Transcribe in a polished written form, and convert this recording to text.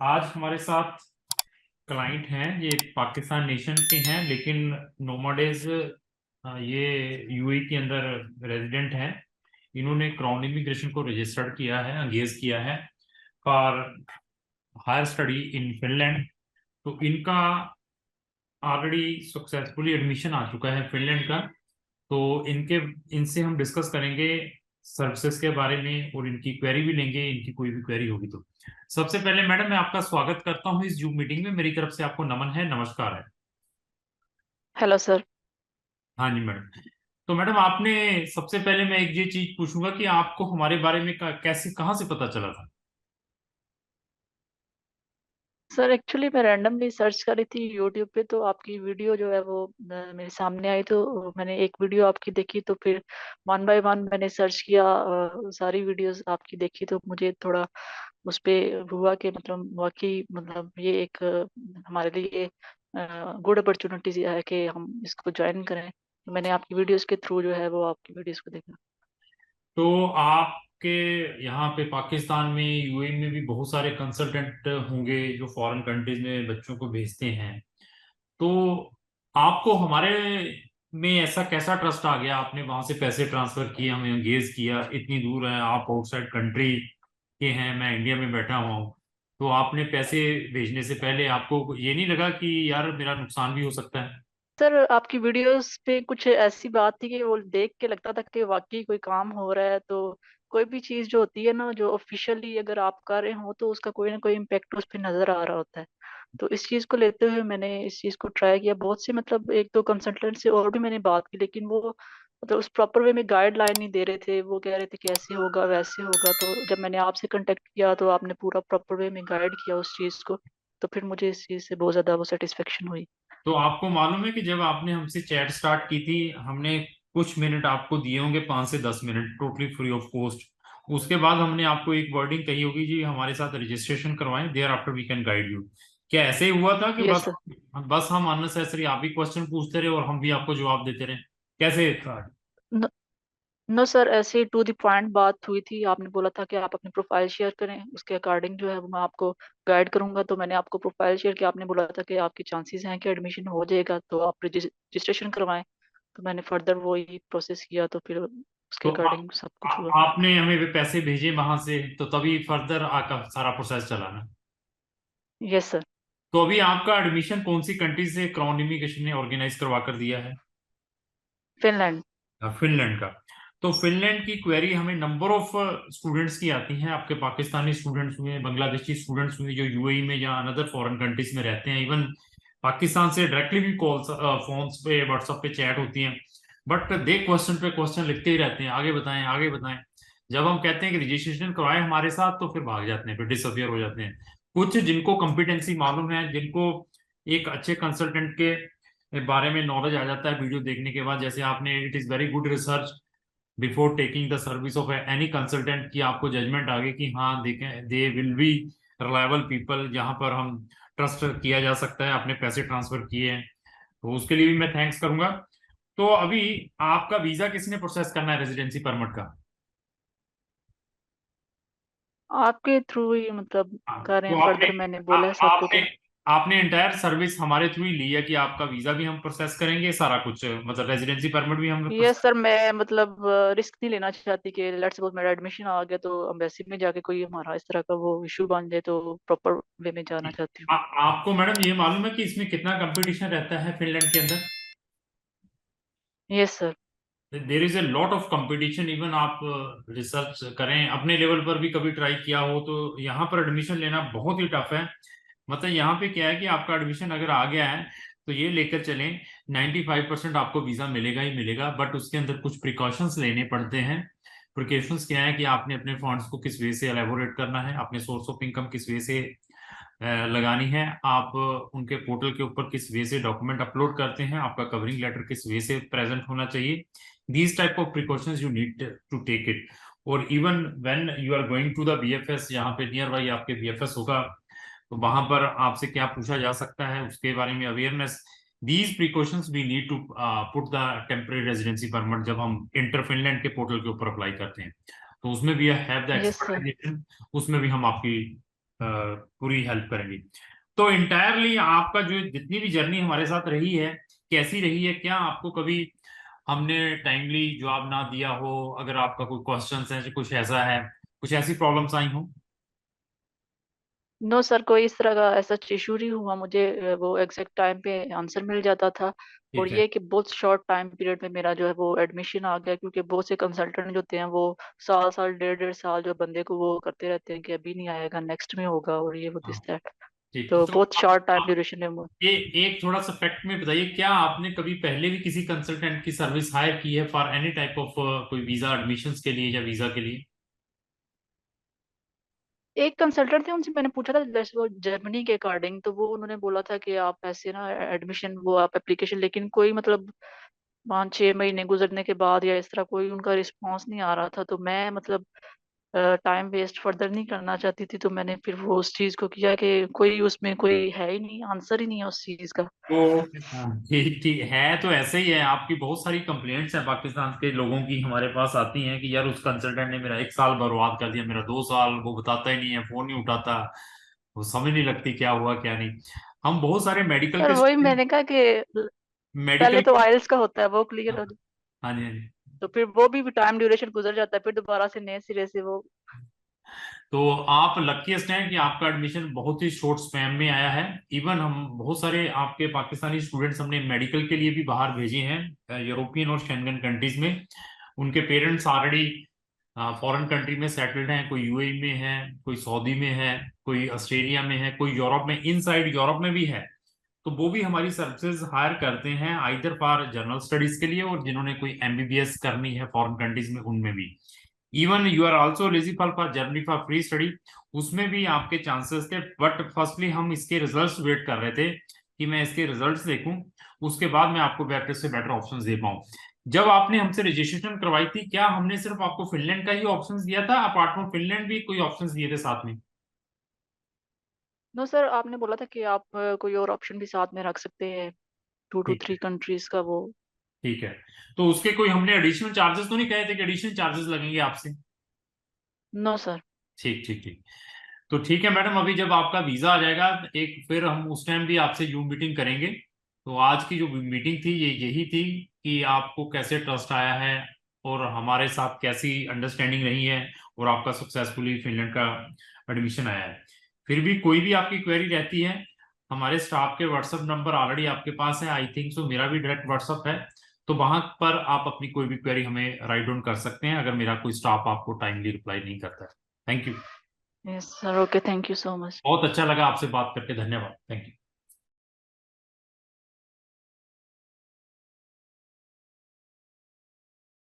आज हमारे साथ क्लाइंट हैं। ये पाकिस्तान नेशन के हैं, लेकिन नोमाडेज ये यूएई के अंदर रेजिडेंट हैं। इन्होंने क्राउन इमिग्रेशन को रजिस्टर्ड किया है, अंगेज किया है for higher study in Finland. तो इनका ऑलरेडी सक्सेसफुली एडमिशन आ चुका है फिनलैंड का। तो इनके इनसे हम डिस्कस करेंगे सर्विसेज के बारे में, और इनकी क्वेरी भी लेंगे, इनकी कोई भी क्वेरी होगी तो। सबसे पहले मैडम, मैं आपका स्वागत करता हूं इस जूम मीटिंग में। मेरी तरफ से आपको नमन है, नमस्कार है। Hello sir. हाँ जी मैडम। तो मैडम, आपने सबसे पहले मैं एक ये चीज पूछूंगा कि आपको हमारे बारे में कैसे, कहाँ से पता चला था? सर एक्चुअली मैं रैंडमली सर्च कर रही थी यूट्यूब पे, तो आपकी वीडियो जो है वो मेरे सामने आई, तो मैंने एक वीडियो आपकी देखी, तो फिर वन बाय वन मैंने सर्च किया, सारी वीडियोस आपकी देखी, तो मुझे थोड़ा उस पे हुआ कि मतलब वाकई मतलब ये एक हमारे लिए गुड अपॉर्चुनिटी है कि हम इसको ज्वाइन करें। तो मैंने आपकी वीडियोस के थ्रू जो है वो आपकी वीडियोस को देखा। तो आपके यहाँ पे पाकिस्तान में, यूएई में भी बहुत सारे कंसल्टेंट होंगे जो फॉरेन कंट्रीज में बच्चों को भेजते हैं। तो आपको हमारे में ऐसा कैसा ट्रस्ट आ गया? आपने वहां से पैसे ट्रांसफर किए, हमें एंगेज किया, इतनी दूर है आप, आउटसाइड कंट्री के हैं, मैं इंडिया में बैठा हुआ हूँ। तो आपने पैसे भेजने से पहले आपको ये नहीं लगा कि यार मेरा नुकसान भी हो सकता है? सर आपकी वीडियोस पे कुछ ऐसी बात थी कि वो देख के लगता था कि वाकई कोई काम हो रहा है। तो कोई भी चीज जो होती है ना, जो ऑफिशियली अगर आप कर रहे हो तो उसका कोई ना कोई इम्पेक्ट उस पर नजर आ रहा होता है। तो इस चीज को लेते हुए मैंने इस चीज को ट्राई किया। बहुत से मतलब एक दो कंसल्टेंट से और भी मैंने बात की, लेकिन वो मतलब उस प्रॉपर वे में गाइडलाइन नहीं दे रहे थे। वो कह रहे थे कि ऐसे होगा वैसे होगा। तो जब मैंने आपसे कांटेक्ट किया तो आपने पूरा प्रॉपर वे में गाइड किया उस चीज को। तो फिर मुझे इस चीज से बहुत ज्यादा वो सेटिस्फेक्शन हुई। तो आपको मालूम है कि जब आपने हमसे चैट स्टार्ट की थी, हमने कुछ मिनट आपको दिए होंगे, 5 से 10 minute, totally free of cost. उसके बाद हमने आपको एक वर्डिंग कही होगी, जी हमारे साथ रजिस्ट्रेशन करवाएं, thereafter we can guide you. क्या ऐसे ही हुआ था कि यस बस सर। बस हम अननेसेसरी आप ही क्वेश्चन पूछते रहे और हम भी आपको जवाब देते रहे? कैसे था? नो सर, ऐसे टू द पॉइंट बात हुई थी। आपने बोला था कि आप अपनी प्रोफाइल शेयर करें, उसके अकॉर्डिंग जो है वो मैं आपको गाइड करूंगा। तो मैंने आपको प्रोफाइल शेयर किया। आपने बोला था कि आपके चांसेस हैं कि एडमिशन हो जाएगा, तो आप रजिस्ट्रेशन करवाएं। तो मैंने फर्दर वो ही प्रोसेस किया, तो फिर उसके तो अकॉर्डिंग सब कुछ हुआ। आपने हमें भी पैसे भेजे वहां से, तो तभी फर्दर आपका सारा प्रोसेस चला ना? Yes sir. तो अभी आपका एडमिशन कौन सी कंट्री से क्राउन इमिग्रेशन ने ऑर्गेनाइज करवा कर दिया है? फिनलैंड। फिनलैंड का। तो फिनलैंड की क्वेरी हमें नंबर ऑफ स्टूडेंट्स की आती हैं। आपके पाकिस्तानी स्टूडेंट्स हुए, बांग्लादेशी स्टूडेंट्स हुए जो यूएई में या अनदर फॉरेन कंट्रीज में रहते हैं। इवन पाकिस्तान से डायरेक्टली भी कॉल्स, फोन्स पे, व्हाट्सएप पे चैट होती हैं। बट दे क्वेश्चन पे क्वेश्चन लिखते ही रहते हैं, आगे बताएं आगे बताएं। जब हम कहते हैं कि रजिस्ट्रेशन करवाएं हमारे साथ, तो फिर भाग जाते हैं, फिर डिसअपियर हो जाते हैं। कुछ जिनको कॉम्पिटेंसी मालूम है, जिनको एक अच्छे कंसल्टेंट के बारे में नॉलेज आ जाता है वीडियो देखने के बाद, जैसे आपने, it is very good research before taking the service of any consultant, की आपको जजमेंट आ गई कि हाँ देखें, they will be reliable people, जहां पर हम ट्रस्ट किया जा सकता है, अपने पैसे ट्रांसफर किए हैं। तो उसके लिए भी मैं थैंक्स करूंगा। तो अभी आपका वीजा किसने प्रोसेस करना है, रेजिडेंसी परमिट का? आपके थ्रू ही मतलब हाँ, कर रहे तो हैं। आपने फर्दर मैंने बोला है सबको आपने कि आपने इंटायर सर्विस हमारे थ्रू ही ली है कि आपका वीजा भी हम प्रोसेस करेंगे, सारा कुछ, मतलब रेजिडेंसी परमिट भी हम यस process-। सर, मैं मतलब रिस्क नहीं लेना चाहती कि लेट्स सपोज मेरा एडमिशन आ गया तो एम्बेसी में जाके कोई हमारा इस तरह का वो इशू बन जाए। तो प्रॉपर वे में जाना चाहती हूँ। आपको मैडम ये मालूम है कि इसमें कितना कंपटीशन रहता है फिनलैंड के अंदर? Yes sir. There is a lot of competition. Even आप रिसर्च करें अपने लेवल पर भी, कभी ट्राई किया हो तो यहाँ पर एडमिशन लेना बहुत ही टफ है। मतलब यहाँ पे क्या है कि आपका एडमिशन अगर आ गया है, तो ये लेकर चलें, 95% आपको वीजा मिलेगा ही मिलेगा। बट उसके अंदर कुछ प्रिकॉशंस लेने पड़ते हैं। प्रिकॉशंस क्या है कि आपने अपने फंड्स को किस वे से एलेबोरेट करना है, अपने सोर्स ऑफ इनकम किस वे से लगानी है, आप उनके पोर्टल के ऊपर किस वे से डॉक्यूमेंट अपलोड करते हैं, आपका कवरिंग लेटर किस वे से प्रेजेंट होना चाहिए। These type of precautions you need to take it. और even when you are going to the BFS, यहाँ पे नियर बाई आपके बीएफएस होगा, तो वहां पर आपसे क्या पूछा जा सकता है उसके बारे में awareness. These precautions we need to put the temporary residency permit जब हम इंटर फिनलैंड के पोर्टल के ऊपर अप्लाई करते हैं। तो उसमें भी हैव द यस सर। एक्सपर्टाइजेशन, उसमें भी हम आपकी पूरी हेल्प करेंगी। तो इंटायरली आपका जो जितनी भी जर्नी हमारे साथ रही है, कैसी रही है? क्या आपको कभी हमने टाइमली जवाब ना दिया हो? अगर आपका कोई क्वेश्चन है, कुछ ऐसा है, कुछ ऐसी प्रॉब्लम्स आई हो? नो सर, कोई इस तरह का ऐसा इशू नहीं हुआ मुझे। वो एग्जैक्ट टाइम पे आंसर मिल जाता था। और ठीक है। ये कि बहुत शॉर्ट टाइम पीरियड में मेरा जो है वो एडमिशन आ गया, क्योंकि बहुत से कंसल्टेंट जो होते हैं वो साल साल डेढ़ डेढ़ साल जो बंदे को वो करते रहते हैं कि अभी नहीं आएगा, नेक्स्ट में होगा, और ये वो हाँ, दिस दैट। ठीक। तो तो बहुत शॉर्ट टाइम ड्यूरेशन में ये एक थोड़ा सा फैक्ट में बताइए, क्या आपने कभी पहले भी किसी कंसल्टेंट की सर्विस हायर की है फॉर एनी टाइप ऑफ कोई वीजा एडमिशंस के लिए या वीजा के लिए? एक कंसल्टेंट थे, उनसे मैंने पूछा था जैसे वो जर्मनी के अकॉर्डिंग, तो वो उन्होंने बोला था कि आप ऐसे ना एडमिशन वो आप एप्लीकेशन, लेकिन कोई मतलब 5-6 महीने गुजरने के बाद या इस तरह कोई उनका रिस्पांस नहीं आ रहा था। तो मैं मतलब टाइम वेस्ट फर्दर नहीं करना चाहती थी, तो मैंने फिर वो उस चीज को किया कि कोई उसमें कोई है ही नहीं, आंसर ही नहीं है उस चीज का। तो हाँ, ठीक ठीक है। तो ऐसे ही है, आपकी बहुत सारी कंप्लेंट्स हैं पाकिस्तान के लोगों की हमारे पास आती हैं कि यार उस कंसल्टेंट ने मेरा 1 साल बर्बाद कर दिया, मेरा 2 साल, वो बताता ही नहीं है, फोन नहीं उठाता, वो समझ नहीं लगती क्या हुआ क्या नहीं। हम बहुत सारे मेडिकल और के वही स्टूडेंट, मैंने कहा कि पहले मेडिकल तो के, आइल्स का होता है वो क्लियर हो जाए, हाँ जी हाँ जी। तो फिर वो भी टाइम ड्यूरेशन गुजर जाता है, फिर दोबारा से नए सिरे से वो। तो आप लकीस्ट हैं कि आपका एडमिशन बहुत ही शॉर्ट स्पैम में आया है। इवन हम बहुत सारे आपके पाकिस्तानी स्टूडेंट्स हमने मेडिकल के लिए भी बाहर भेजे हैं, यूरोपियन और शेंगन कंट्रीज में। उनके पेरेंट्स ऑलरेडी फॉरेन कंट्री में सेटल्ड हैं, कोई यूएई में है, कोई सऊदी में है, कोई ऑस्ट्रेलिया में है, कोई यूरोप में, इनसाइड यूरोप में भी है। तो वो भी हमारी सर्विसेज हायर करते हैं आइदर फॉर जनरल स्टडीज के लिए, और जिन्होंने कोई एमबीबीएस करनी है फॉरेन कंट्रीज में उनमें भी। Even you are also eligible for Germany for free study, उसमें भी आपके चांसेस थे। बट फर्स्टली हम इसके रिजल्ट्स वेट कर रहे थे कि मैं इसके रिजल्ट्स देखूं, उसके बाद मैं आपको बेटर से बेटर ऑप्शंस दे पाऊं। जब आपने हमसे रजिस्ट्रेशन करवाई थी, क्या हमने सिर्फ आपको फिनलैंड का ही ऑप्शंस दिया था, अपार्ट फ्रॉम फिनलैंड भी कोई ऑप्शंस दिए थे साथ में? नो सर, आपने बोला था कि आप कोई और ऑप्शन भी साथ में रख सकते हैं, टू टू ठीक थ्री है। कंट्रीज का वो। ठीक है। तो उसके कोई हमने एडिशनल चार्जेस तो नहीं कहे थे कि एडिशनल चार्जेस लगेंगे आपसे? No sir. ठीक ठीक ठीक। तो ठीक है मैडम, अभी जब आपका वीजा आ जाएगा एक, फिर हम उस टाइम भी आपसे जूम मीटिंग करेंगे। तो आज की जो मीटिंग थी ये यही थी कि आपको कैसे ट्रस्ट आया है और हमारे साथ कैसी अंडरस्टैंडिंग रही है, और आपका सक्सेसफुली फिनलैंड का एडमिशन आया है। फिर भी कोई भी आपकी क्वेरी रहती है, हमारे स्टाफ के व्हाट्सएप नंबर ऑलरेडी आपके पास है, आई थिंक सो मेरा भी डायरेक्ट व्हाट्सएप है। तो वहां पर आप अपनी कोई भी क्वेरी हमें राइट डाउन कर सकते हैं, अगर मेरा कोई स्टाफ आपको टाइमली रिप्लाई नहीं करता है। Thank you. Yes sir, okay, thank you so much. बहुत अच्छा लगा आपसे बात करके, धन्यवाद, थैंक यू।